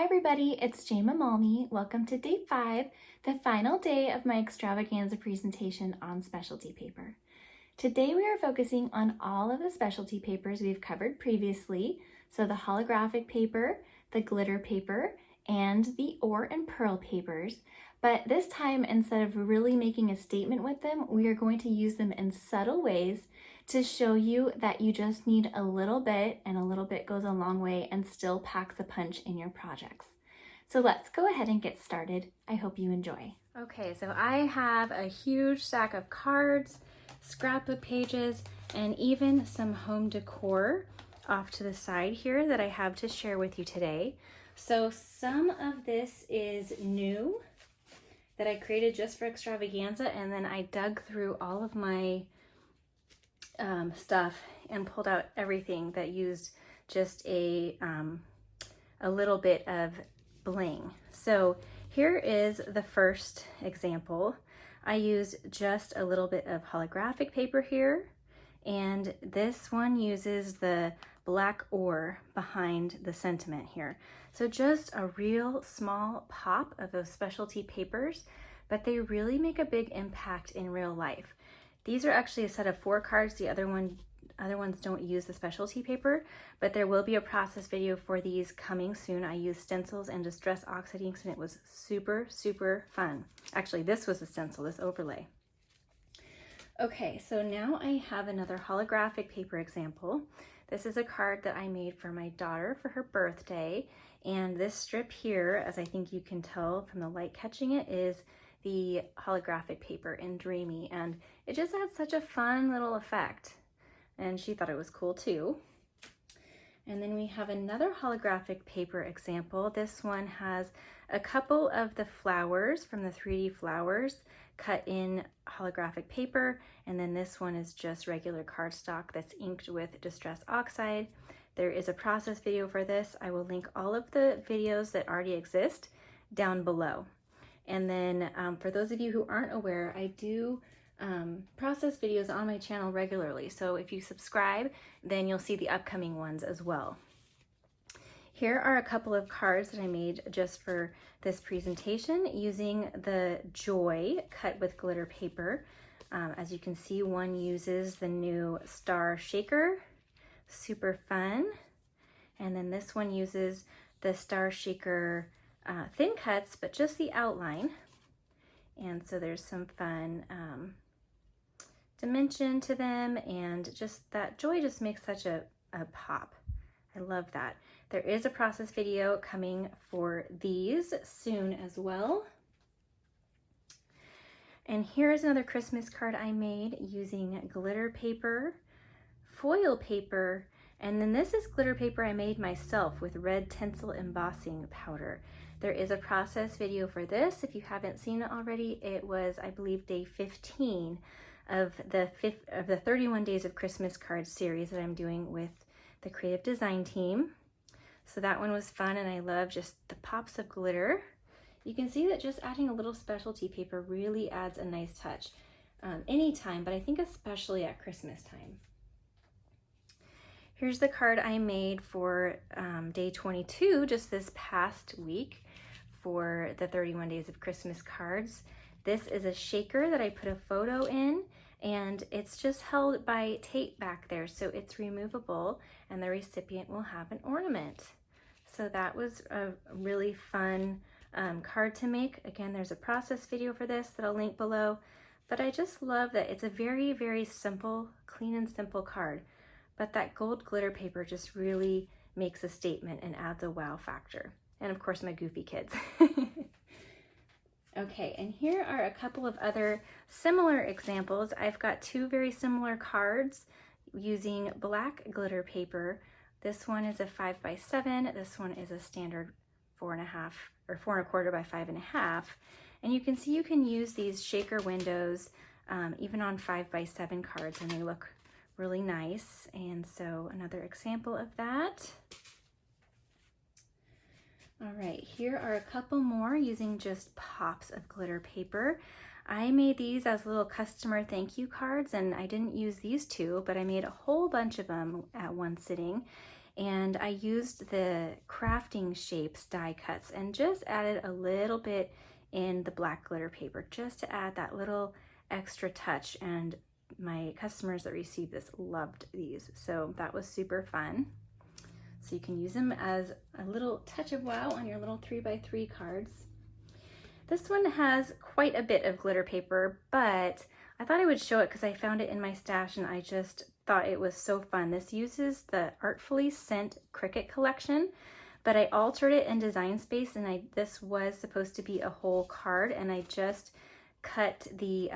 Hi everybody, it's Jayma Malney. Welcome to day 5, the final day of my extravaganza presentation on specialty paper. Today we are focusing on all of the specialty papers we've covered previously, so the holographic paper, the glitter paper, and the ore and pearl papers. But this time, instead of really making a statement with them, we are going to use them in subtle ways to show you that you just need a little bit, and a little bit goes a long way and still packs a punch in your projects. So let's go ahead and get started. I hope you enjoy. Okay, so I have a huge stack of cards, scrapbook pages, and even some home decor off to the side here that I have to share with you today. So some of this is new that I created just for extravaganza, and then I dug through all of my stuff and pulled out everything that used just a little bit of bling. So here is the first example. I used just a little bit of holographic paper here, and this one uses the black ore behind the sentiment here. So just a real small pop of those specialty papers, but they really make a big impact in real life. These are actually a set of 4 cards. The other ones don't use the specialty paper, but there will be a process video for these coming soon. I used stencils and distress oxide inks, and it was super, super fun. Actually, this was a stencil, this overlay. Okay, so now I have another holographic paper example. This is a card that I made for my daughter for her birthday, and this strip here, as I think you can tell from the light catching it, is the holographic paper in Dreamy, and it just had such a fun little effect, and she thought it was cool too. And then we have another holographic paper example. This one has a couple of the flowers from the 3D flowers cut in holographic paper, and then this one is just regular cardstock that's inked with distress oxide. There is a process video for this. I will link all of the videos that already exist down below. And then for those of you who aren't aware, I do process videos on my channel regularly. So if you subscribe, then you'll see the upcoming ones as well. Here are a couple of cards that I made just for this presentation using the Joy cut with glitter paper. As you can see, one uses the new star shaker, super fun. And then this one uses the star shaker thin cuts, but just the outline. And so there's some fun dimension to them, and just that Joy just makes such a pop. I love that. There is a process video coming for these soon as well. And here's another Christmas card I made using glitter paper, foil paper, and then this is glitter paper I made myself with red tinsel embossing powder. There is a process video for this. If you haven't seen it already, it was, I believe, day 15 of the 31 Days of Christmas Cards series that I'm doing with the creative design team. So that one was fun, and I love just the pops of glitter. You can see that just adding a little specialty paper really adds a nice touch anytime, but I think especially at Christmas time. Here's the card I made for day 22, just this past week, for the 31 Days of Christmas Cards. This is a shaker that I put a photo in, and it's just held by tape back there, so it's removable, and the recipient will have an ornament. So that was a really fun card to make. Again, there's a process video for this that I'll link below, but I just love that it's a very, very simple, clean and simple card. But that gold glitter paper just really makes a statement and adds a wow factor. And of course, my goofy kids. Okay, and here are a couple of other similar examples. I've got 2 very similar cards using black glitter paper. This one is a 5x7. This one is a standard 4.5 or 4.25 by 5.5. And you can see you can use these shaker windows even on 5x7 cards, and they look really nice. And so another example of that. All right, here are a couple more using just pops of glitter paper. I made these as little customer thank you cards, and I didn't use these 2, but I made a whole bunch of them at one sitting. and I used the Crafting Shapes die cuts and just added a little bit in the black glitter paper just to add that little extra touch, and my customers that received this loved these, so that was super fun. So you can use them as a little touch of wow on your little 3x3 cards. This one has quite a bit of glitter paper, but I thought I would show it because I found it in my stash and I just thought it was so fun. This uses the Artfully Sent Cricut collection, but I altered it in Design Space, and this was supposed to be a whole card, and I just cut the,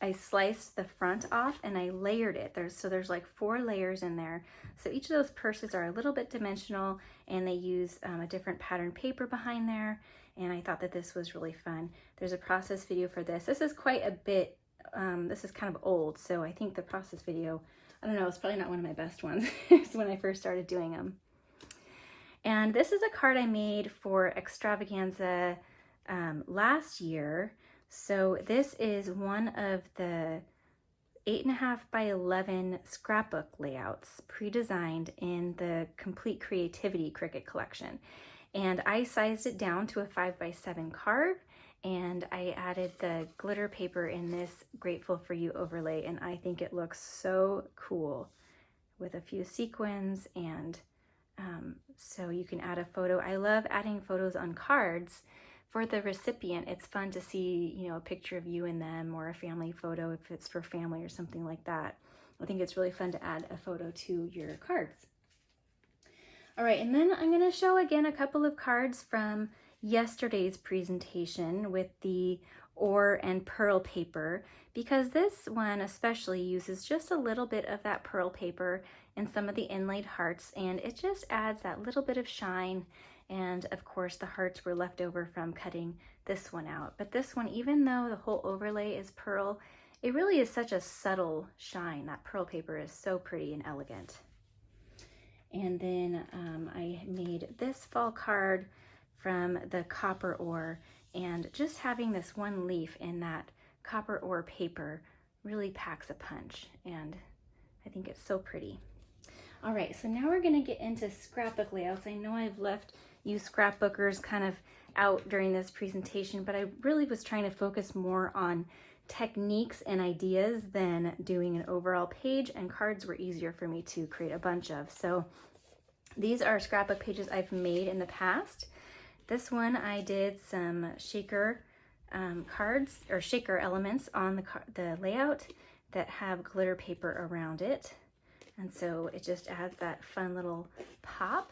I sliced the front off and I layered it. There's like 4 layers in there. So each of those purses are a little bit dimensional, and they use a different pattern paper behind there. And I thought that this was really fun. There's a process video for this. This is quite a bit, this is kind of old, so I think the process video, I don't know, it's probably not one of my best ones. It's when I first started doing them. And this is a card I made for Extravaganza last year. So this is one of the 8.5 by 11 scrapbook layouts pre-designed in the Complete Creativity Cricut collection. And I sized it down to a 5x7 card, and I added the glitter paper in this Grateful for You overlay, and I think it looks so cool with a few sequins, and so you can add a photo. I love adding photos on cards for the recipient. It's fun to see, you know, a picture of you and them, or a family photo if it's for family or something like that. I think it's really fun to add a photo to your cards. All right, and then I'm gonna show again a couple of cards from yesterday's presentation with the ore and pearl paper, because this one especially uses just a little bit of that pearl paper and some of the inlaid hearts, and it just adds that little bit of shine. And of course the hearts were left over from cutting this one out. But this one, even though the whole overlay is pearl, it really is such a subtle shine. That pearl paper is so pretty and elegant. And then I made this fall card from the copper ore, and just having this one leaf in that copper ore paper really packs a punch, and I think it's so pretty. All right, so now we're gonna get into scrapbook layouts. I know I've left you scrapbookers kind of out during this presentation, but I really was trying to focus more on techniques and ideas than doing an overall page, and cards were easier for me to create a bunch of. So these are scrapbook pages I've made in the past. This one I did some shaker cards or shaker elements on the layout that have glitter paper around it. And so it just adds that fun little pop.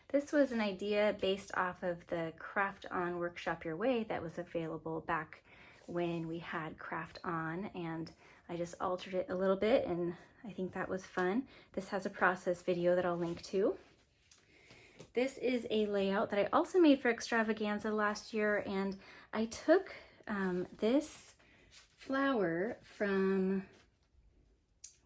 This was an idea based off of the Craft On Workshop Your Way that was available back when we had Craft On, and I just altered it a little bit, and I think that was fun. This has a process video that I'll link to. This is a layout that I also made for Extravaganza last year, and I took this flower from,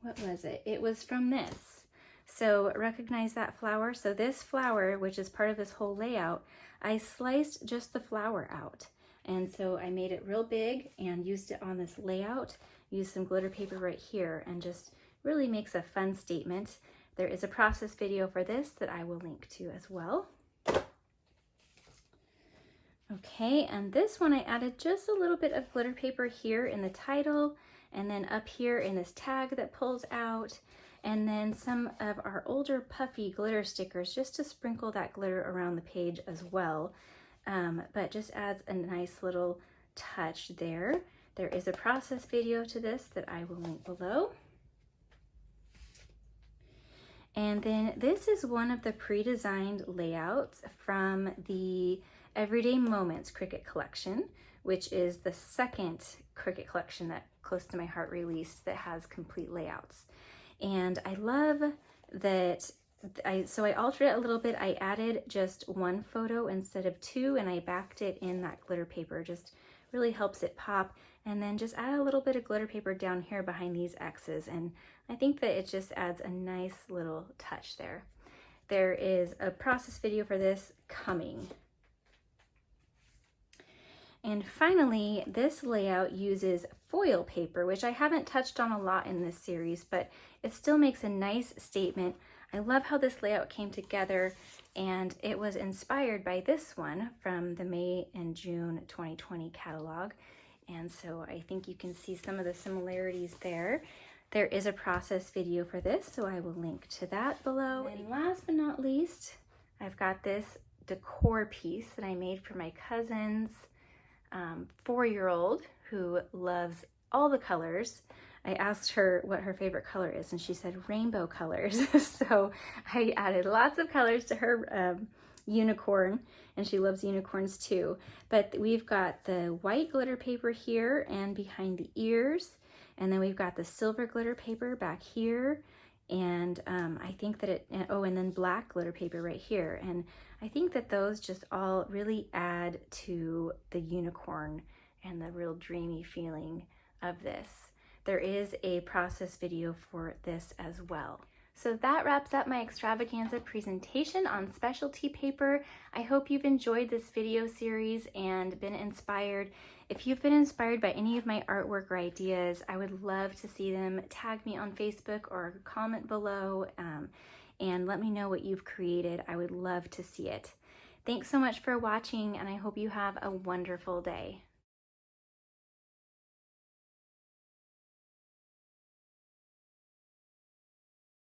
what was it? It was from this. So recognize that flower? So this flower, which is part of this whole layout, I sliced just the flower out. And so I made it real big and used it on this layout, used some glitter paper right here, and just really makes a fun statement. There is a process video for this that I will link to as well. Okay, and this one I added just a little bit of glitter paper here in the title, and then up here in this tag that pulls out, and then some of our older puffy glitter stickers just to sprinkle that glitter around the page as well. But just adds a nice little touch there. There is a process video to this that I will link below. And then this is one of the pre-designed layouts from the Everyday Moments Cricut collection, which is the second Cricut collection that Close to My Heart released that has complete layouts. And I love that so I altered it a little bit. I added just one photo instead of 2, and I backed it in that glitter paper. Just really helps it pop. And then just add a little bit of glitter paper down here behind these X's, and I think that it just adds a nice little touch there. There is a process video for this coming. And finally, this layout uses foil paper, which I haven't touched on a lot in this series, but it still makes a nice statement. I love how this layout came together, and it was inspired by this one from the May and June 2020 catalog. And so I think you can see some of the similarities there. There is a process video for this, so I will link to that below. And last but not least, I've got this decor piece that I made for my cousin's 4-year-old who loves all the colors. I asked her what her favorite color is, and she said rainbow colors. So I added lots of colors to her unicorn, and she loves unicorns too. But we've got the white glitter paper here and behind the ears, and then we've got the silver glitter paper back here, and I think that and then black glitter paper right here. And I think that those just all really add to the unicorn and the real dreamy feeling of this. There is a process video for this as well. So that wraps up my extravaganza presentation on specialty paper. I hope you've enjoyed this video series and been inspired. If you've been inspired by any of my artwork or ideas, I would love to see them. Tag me on Facebook or comment below and let me know what you've created. I would love to see it. Thanks so much for watching, and I hope you have a wonderful day.